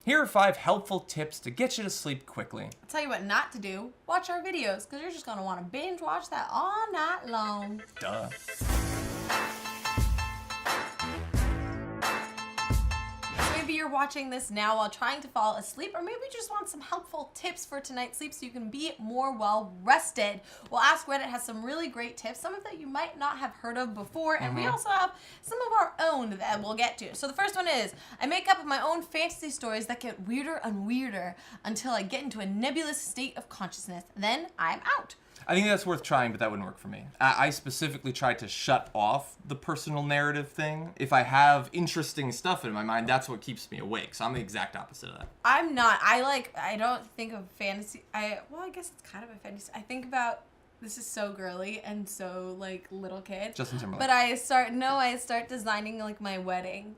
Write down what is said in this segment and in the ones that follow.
Here are 5 helpful tips to get you to sleep quickly. I'll tell you what not to do. Watch our videos, because you're just going to want to binge watch that all night long. Duh. Maybe you're watching this now while trying to fall asleep, or maybe you just want some helpful tips for tonight's sleep so you can be more well rested. Well, Ask Reddit has some really great tips, some of that you might not have heard of before, and we also have some of our own that we'll get to. So the first one is, I make up my own fantasy stories that get weirder and weirder until I get into a nebulous state of consciousness. Then I'm out. I think that's worth trying, but that wouldn't work for me. I specifically try to shut off the personal narrative thing. If I have interesting stuff in my mind, that's what keeps me awake. So I'm the exact opposite of that. I'm not. I don't think of fantasy. I guess it's kind of a fantasy. I think about, this is so girly and so like little kid. Justin Timberlake. But I start designing like my wedding.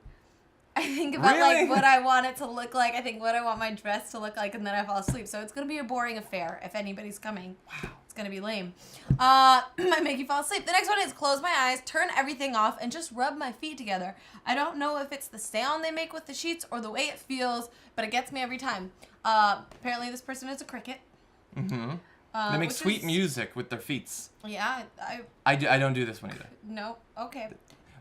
I think about Really? like what I want it to look like. I think what I want my dress to look like, and then I fall asleep. So it's gonna be a boring affair if anybody's coming. Wow. It's gonna be lame. I make you fall asleep. The next one is close my eyes, turn everything off, and just rub my feet together. I don't know if it's the sound they make with the sheets or the way it feels, but it gets me every time. Apparently this person is a cricket. Mm-hmm. They make sweet music with their feet. Yeah, I don't do this one either. no, okay.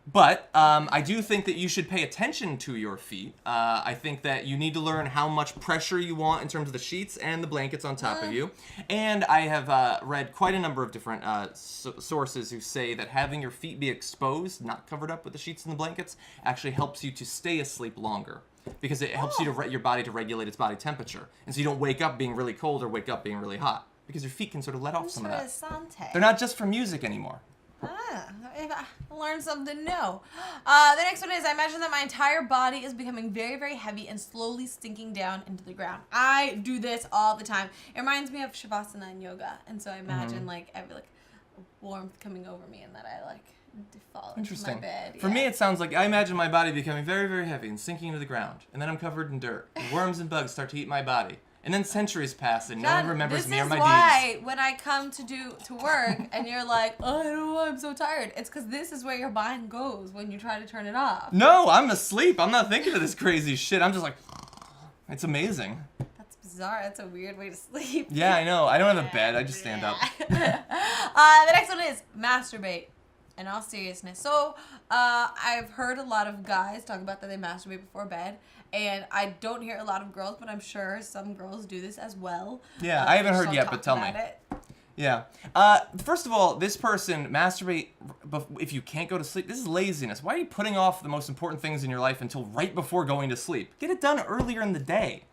But I do think that you should pay attention to your feet. I think that you need to learn how much pressure you want in terms of the sheets and the blankets on top of you. And I have read quite a number of different sources who say that having your feet be exposed, not covered up with the sheets and the blankets, actually helps you to stay asleep longer. Because it helps you to your body to regulate its body temperature. And so you don't wake up being really cold or wake up being really hot. Because your feet can sort of let off some of that. Interessante. They're not just for music anymore. I learned something new. The next one is, I imagine that my entire body is becoming very, very heavy and slowly sinking down into the ground. I do this all the time. It reminds me of Shavasana and yoga. And so I imagine like every warmth coming over me and that I fall into my bed. For me, it sounds like I imagine my body becoming very, very heavy and sinking into the ground. And then I'm covered in dirt. And worms and bugs start to eat my body. And then centuries pass and no one remembers me or my deeds. This is why when I come to work and you're like, oh, I don't know why I'm so tired. It's because this is where your mind goes when you try to turn it off. No, I'm asleep. I'm not thinking of this crazy shit. I'm just like, it's amazing. That's bizarre. That's a weird way to sleep. Yeah, I know. I don't have a bed. I just stand up. The next one is masturbate. In all seriousness. So, I've heard a lot of guys talk about that they masturbate before bed. And I don't hear a lot of girls, but I'm sure some girls do this as well. Yeah, I haven't heard yet, but tell me. Yeah. First of all, this person, masturbate if you can't go to sleep. This is laziness. Why are you putting off the most important things in your life until right before going to sleep? Get it done earlier in the day.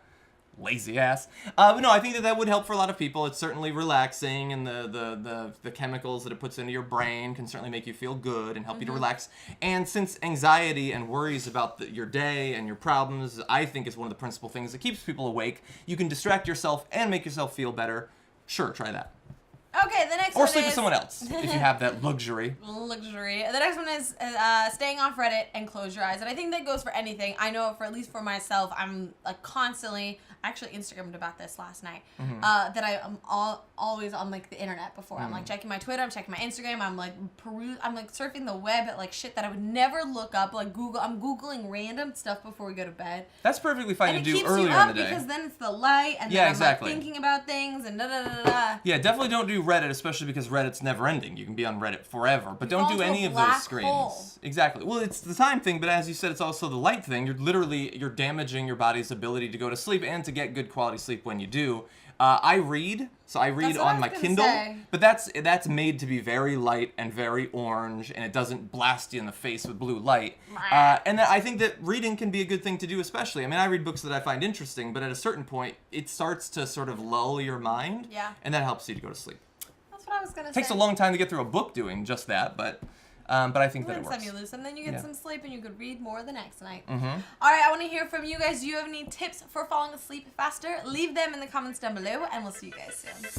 Lazy ass. But no, I think that would help for a lot of people. It's certainly relaxing, and the chemicals that it puts into your brain can certainly make you feel good and help you to relax. And since anxiety and worries about your day and your problems, I think is one of the principal things that keeps people awake. You can distract yourself and make yourself feel better. Sure, try that. Okay, the next one is... Or sleep with someone else, if you have that luxury. Luxury. The next one is staying off Reddit and close your eyes. And I think that goes for anything. I know, at least for myself, I'm constantly... I actually Instagrammed about this last night. That I am always on the internet before. I'm checking my Twitter, I'm checking my Instagram, I'm surfing the web at shit that I would never look up. I'm Googling random stuff before we go to bed. That's perfectly fine to do earlier in the day. Because then it's the light, and then I'm thinking about things, and da-da-da-da-da. Yeah, definitely don't do Reddit, especially because Reddit's never ending. You can be on Reddit forever, but don't do any of those screens. Hole. Exactly. Well, it's the time thing, but as you said, it's also the light thing. You're damaging your body's ability to go to sleep and to get good quality sleep when you do. I read on my Kindle, but that's made to be very light and very orange, and it doesn't blast you in the face with blue light. And I think that reading can be a good thing to do, especially. I mean, I read books that I find interesting, but at a certain point, it starts to sort of lull your mind, and that helps you to go to sleep. That's what I was gonna say. It takes a long time to get through a book doing just that, but I think that it works. You lose some, then you get some sleep, and you could read more the next night. All right, I want to hear from you guys. Do you have any tips for falling asleep faster? Leave them in the comments down below, and we'll see you guys soon.